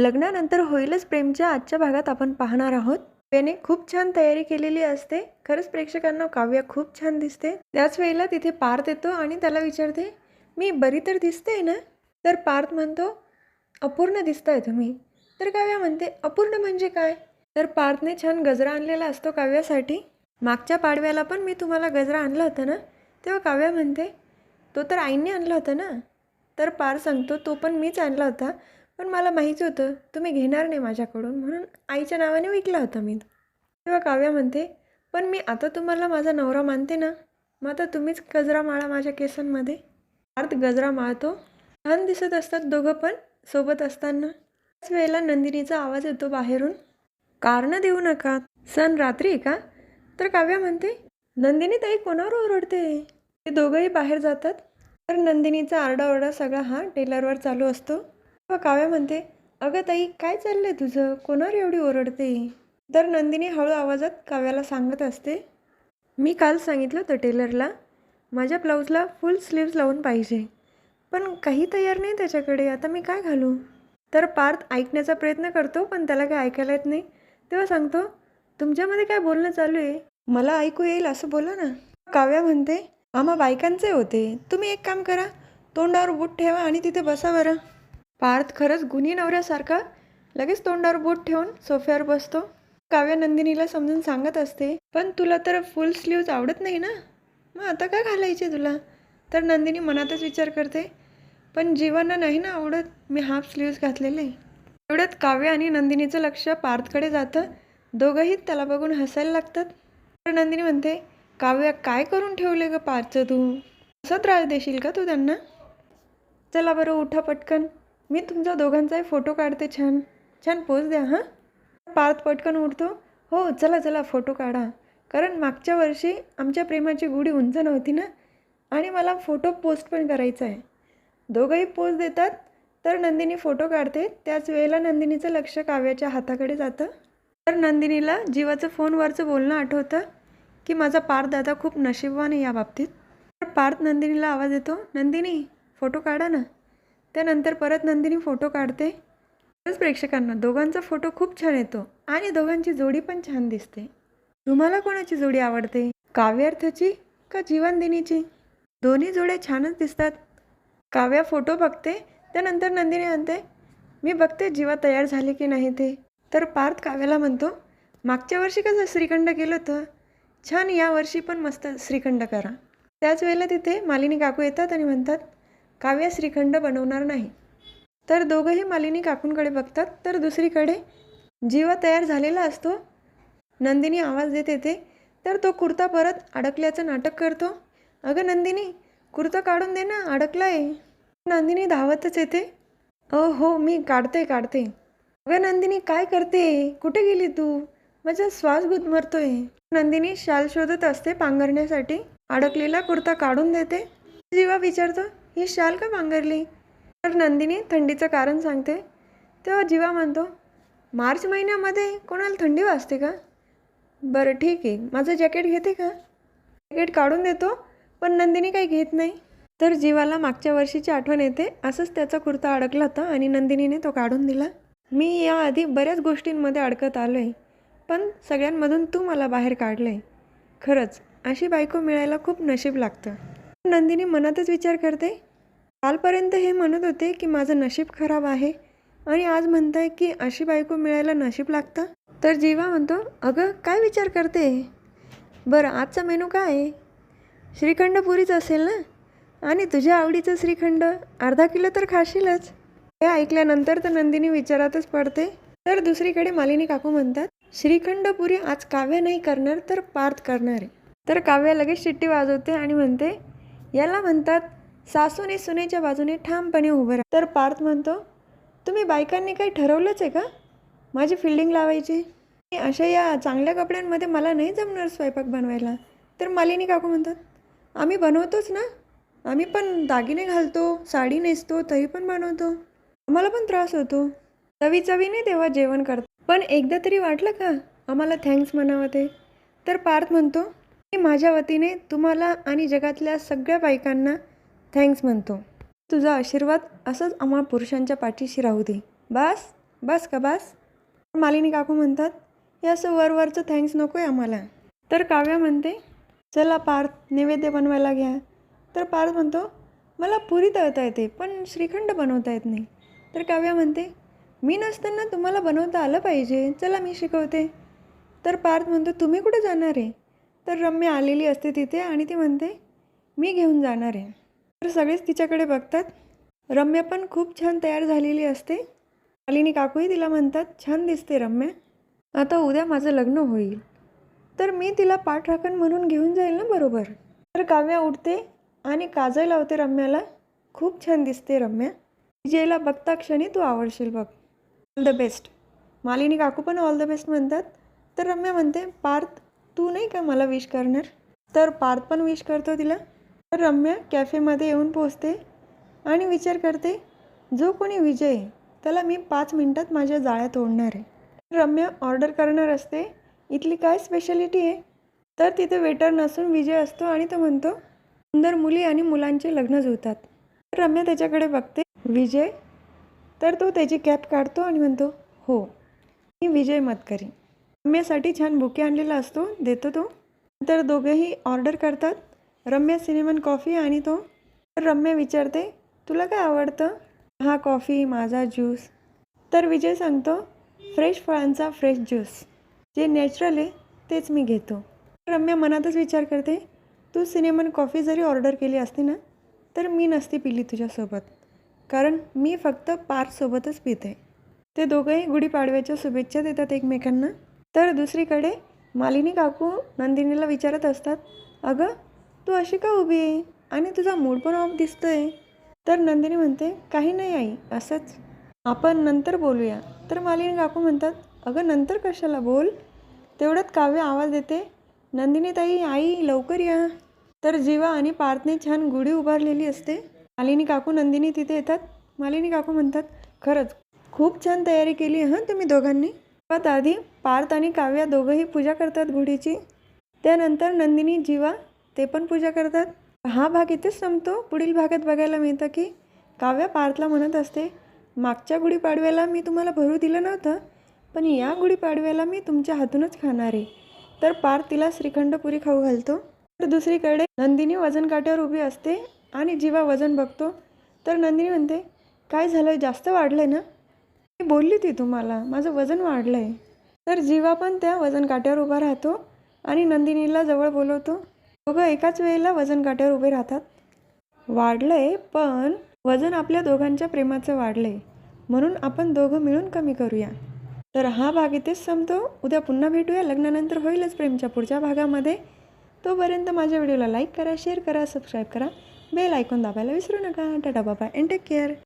लग्नानंतर होईलच प्रेमच्या आजच्या भागात आपण पाहणार आहोत. काव्याने खूप छान तयारी केलेली असते. खरंच प्रेक्षकांना काव्या खूप छान दिसते. त्याच वेळेला तिथे पार्थ येतो आणि त्याला विचारते, मी बरी तर दिसते ना? तर पार्थ म्हणतो, अपूर्ण दिसताय तुम्ही. तर काव्या म्हणते, अपूर्ण म्हणजे काय? तर पार्थने छान गजरा आणलेला असतो काव्यासाठी. मागच्या पाडव्याला पण मी तुम्हाला गजरा आणला होता ना? तेव्हा काव्या म्हणते, तो तर आईने आणला होता ना? तर पार्थ सांगतो, तो पण मीच आणला होता, पण मला माहिती होतं तुम्ही घेणार नाही माझ्याकडून, म्हणून आईच्या नावाने विकला होता मी. तेव्हा काव्या म्हणते, पण मी आता तुम्हाला माझा नवरा मानते ना, मग आता तुम्हीच गजरा माळा माझ्या केसांमध्ये. पार्थ गजरा माळतो. छान दिसत असतात दोघं पण सोबत असताना. त्याच वेळेला नंदिनीचा आवाज येतो बाहेरून, कारणं देऊ नका, सण रात्री आहे का? तर काव्या म्हणते, नंदिनी ताई कोणावर ओरडते? ते दोघंही बाहेर जातात. तर नंदिनीचा आरडाओरडा सगळा हा टेलरवर चालू असतो. तेव्हा काव्या म्हणते, अगं ताई काय चाललंय तुझं, कोणावर एवढी ओरडते? तर नंदिनी हळू आवाजात काव्याला सांगत असते, मी काल सांगितलं होतं टेलरला माझ्या ब्लाऊजला फुल स्लीव्ज लावून पाहिजे, पण काही तयार नाही त्याच्याकडे, आता मी काय घालू? तर पार्थ ऐकण्याचा प्रयत्न करतो, पण त्याला काय ऐकायला येत नाही. तेव्हा सांगतो, तुमच्यामध्ये काय बोलणं चालू आहे, मला ऐकू येईल असं बोला ना. काव्या म्हणते, आम्हा बायकांचे होते, तुम्ही एक काम करा, तोंडावर बोट ठेवा आणि तिथे बसा बरं. पार्थ खरंच गुणी नवऱ्यासारखा लगेच तोंडावर बोट ठेवून सोफ्यावर बसतो. काव्या नंदिनीला समजून सांगत असते, पण तुला तर फुल स्लीव्ज आवडत नाही ना, मग आता काय घालायचे तुला? तर नंदिनी मनातच विचार करते, पण जीवांना नाही ना आवडत मी हाफ स्लीव्ज घातलेले. एवढ्यात काव्य आणि नंदिनीचं लक्ष पार्थकडे जातं. दोघंही त्याला बघून हसायला लागतात. तर नंदिनी म्हणते, काव्य काय करून ठेवले ग पार्थचं तू? असा त्रास देशील का तू त्यांना? चला बरं उठा पटकन, मी तुमच्या दोघांचाही फोटो काढते, छान छान पोज द्या हां. पार्थ पटकन उठतो, हो चला चला फोटो काढा, कारण मागच्या वर्षी आमच्या प्रेमाची गुढी उंच नव्हती ना, आणि मला फोटो पोस्ट पण करायचा आहे. दोघंही पोज देतात. तर नंदिनी फोटो काढते. त्याच वेळेला नंदिनीचं लक्ष काव्याच्या हाताकडे जातं. तर नंदिनीला जीवाचं फोनवरचं बोलणं आठवतं की माझा पार्थ दादा खूप नशीबवान आहे या बाबतीत. तर पार्थ नंदिनीला आवाज येतो, नंदिनी फोटो काढा ना. त्यानंतर परत नंदिनी फोटो काढते. खरंच प्रेक्षकांना दोघांचा फोटो खूप छान येतो आणि दोघांची जोडी पण छान दिसते. तुम्हाला कोणाची जोडी आवडते, काव्यार्थची का जीवनदिनीची? दोन्ही जोड्या छानच दिसतात. काव्या फोटो बघते. त्यानंतर नंदिनी म्हणते, मी बघते जीवा तयार झाली की नाही ते. तर पार्थ काव्याला म्हणतो, मागच्या वर्षी कसं श्रीखंड केलं होतं, छान यावर्षी पण मस्त श्रीखंड करा. त्याच वेळेला तिथे मालिनी काकू येतात आणि म्हणतात, काव्या श्रीखंड बनवणार नाही. तर दोघंही मालिनी काकूंकडे बघतात. तर दुसरीकडे जीवा तयार झालेला असतो. नंदिनी आवाज देत येते. तर तो कुर्ता परत अडकल्याचं नाटक करतो. अगं नंदिनी कुर्ता काढून दे ना, अडकला आहे. नंदिनी धावतच येते. हो मी काढते. अगं नंदिनी काय करते, कुठे गेली तू, माझा श्वास गुदमरतोय. नंदिनी शाल शोधत असते पांघरण्यासाठी. अडकलेला कुर्ता काढून देते. जीवा विचारतो, ही शाल का पांघरली? तर नंदिनी थंडीचं कारण सांगते. तेव्हा जीवा म्हणतो, मार्च महिन्यामध्ये कोणाला थंडी वाजते का? बरं ठीक आहे, माझं जॅकेट घेते का? जॅकेट काढून देतो, पण नंदिनी काही घेत नाही. तर जीवाला मागच्या वर्षीची आठवण येते. असंच त्याचा कुर्ता अडकला होता आणि नंदिनीने तो काढून दिला. मी याआधी बऱ्याच गोष्टींमध्ये अडकत आलो आहे, पण सगळ्यांमधून तू मला बाहेर काढलं आहे. खरंच अशी बायको मिळायला खूप नशीब लागतं. नंदिनी मनातच विचार करते, कालपर्यंत हे म्हणत होते की माझं नशीब खराब आहे आणि आज म्हणताय की अशी बायको मिळायला नशीब लागतं. तर जीवा म्हणतो, अगं काय विचार करते? बरं आजचा मेनू काय आहे? श्रीखंड पुरीच असेल ना, आणि तुझ्या आवडीचं श्रीखंड अर्धा किलो तर खाशीलच. हे ऐकल्यानंतर तर नंदिनी विचारातच पडते. तर दुसरीकडे मालिनी काकू म्हणतात, श्रीखंड पुरी आज काव्य नाही करणार तर पार्थ करणार आहे. तर काव्य लगेच शिट्टी वाजवते आणि म्हणते, याला म्हणतात सासूने सुनेच्या बाजूने ठामपणे उभं राहा. तर पार्थ म्हणतो, तुम्ही बायकांनी काही ठरवलंच आहे का माझी फिल्डिंग लावायची? अशा या चांगल्या कपड्यांमध्ये मला नाही जमणार स्वयंपाक बनवायला. तर मालिनी काकू म्हणतात, आम्ही बनवतोच ना, आम्ही पण दागिने घालतो, साडी नेसतो, तरी पण बनवतो, आम्हाला पण त्रास होतो. चवीने तेव्हा जेवण करतो, पण एकदा तरी वाटलं का आम्हाला थँक्स म्हणावं ते? तर पार्थ म्हणतो, मी माझ्या वतीने तुम्हाला आणि जगातल्या सगळ्या बायकांना थँक्स म्हणतो. तुझा आशीर्वाद असंच आम्हा पुरुषांच्या पाठीशी राहू दे. बस बस का बस. मालिनी काकू म्हणतात, हे असं वरवरचं थँक्स नको आहे आम्हाला. तर काव्या म्हणते, चला पार्थ नैवेद्य बनवायला घ्या. तर पार्थ म्हणतो, मला पुरी तळता येते पण श्रीखंड बनवता येत नाही. तर काव्या म्हणते, मी नसताना तुम्हाला बनवता आलं पाहिजे, चला मी शिकवते. तर पार्थ म्हणतो, तुम्ही कुठे जाणार आहे. तर रम्या आलेली असते तिथे आणि ती म्हणते, मी घेऊन जाणार आहे. तर सगळेच तिच्याकडे बघतात. रम्या पण खूप छान तयार झालेली असते. मालिनी काकूही तिला म्हणतात, छान दिसते रम्या, आता उद्या माझं लग्न होईल तर मी तिला पाठराखण म्हणून घेऊन जाईल ना बरोबर. तर काव्या उठते आणि काजळ लावते रम्याला. खूप छान दिसते रम्या, विजयला बघता क्षणी तू आवडशील बघ. All the best. मालिनी काकू पण ऑल द बेस्ट म्हणतात. तर रम्या म्हणते, पार्थ तू नाही का मला विश करणार. तर पार्थ पण विश करतो तिला. तर रम्या कॅफेमध्ये येऊन पोचते आणि विचार करते, जो कोणी विजय त्याला मी 5 मिनटात माझ्या जाळ्या तोडणार आहे. रम्या ऑर्डर करणार असते, इथली काय स्पेशालिटी आहे. तर तिथे वेटर नसून विजय असतो आणि तो म्हणतो, सुंदर मुली आणि मुलांचे लग्न जुळतात. तर रम्या त्याच्याकडे बघते, विजय. तर तो त्याची कॅप काढतो आणि म्हणतो, हो मी विजय मतकरी. रम्यासाठी छान बुके आणलेला असतो, देतो तो. तर दोघेही ऑर्डर करतात. रम्या सिनेमन कॉफी आणि तो. तर रम्या विचारते, तुला काय आवडतं. हा कॉफी, माझा ज्यूस. तर विजय सांगतो, फ्रेश फळांचा फ्रेश ज्यूस, जे नॅचरल आहे तेच मी घेतो. रम्या मनातच विचार करते, तू सिनेमन कॉफी जरी ऑर्डर केली असती ना तर मी नसती पिली तुझ्यासोबत, कारण मी फक्त पार्थसोबतच पिते. ते दोघंही गुढीपाडव्याच्या शुभेच्छा देतात एकमेकांना. तर दुसरीकडे मालिनी काकू नंदिनीला विचारत असतात, अगं तू अशी का उभी आहे आणि तुझा मूड पण ऑफ दिसतोय. तर नंदिनी म्हणते, काही नाही आई, असंच, आपण नंतर बोलूया. तर मालिनी काकू म्हणतात, अगं नंतर कशाला, बोल. तेवढ्यात काव्य आवाज देते, नंदिनी ताई, आई लवकर या. तर जीवा आणि पार्थने छान गुढी उभारलेली असते. मालिनी काकू नंदिनी तिथे येतात. मालिनी काकू म्हणतात, खरंच खूप छान तयारी केली हां तुम्ही दोघांनी. पण आधी पार्थ आणि काव्या दोघंही पूजा करतात गुढीची. त्यानंतर नंदिनी, जीवा ते पण पूजा करतात. हा भाग इथेच संपतो. पुढील भागात बघायला मिळतं की काव्या पार्थला म्हणत असते, मागच्या गुढीपाडव्याला मी तुम्हाला भरू दिलं नव्हतं, पण या गुढीपाडव्याला मी तुमच्या हातूनच खाणार आहे. तर पार्थ तिला श्रीखंडपुरी खाऊ घालतो. तर दुसरीकडे नंदिनी वजन काट्यावर उभी असते आणि जीवा वजन बघतो. तर नंदिनी म्हणते, काय झालं, जास्त वाढलं आहे ना. मी बोलली ती तुम्हाला, माझं वजन वाढलं आहे. तर जीवा पण त्या वजन काट्यावर उभा राहतो आणि नंदिनीला जवळ बोलवतो. दोघं एकाच वेळेला वजन काट्यावर उभे राहतात. वाढलं आहे, पण वजन आपल्या दोघांच्या प्रेमाचं वाढलं आहे, म्हणून आपण दोघं मिळून कमी करूया. तर हा भाग इथेच संपतो. उद्या पुन्हा भेटूया. लग्नानंतर होईलच प्रेमच्या पुढच्या भागामध्ये. तोपर्यंत माझ्या व्हिडिओला लाईक करा, शेअर करा, सबस्क्राईब करा, बेल आयकॉन दाबायला विसरू नका. Tata bye and take care.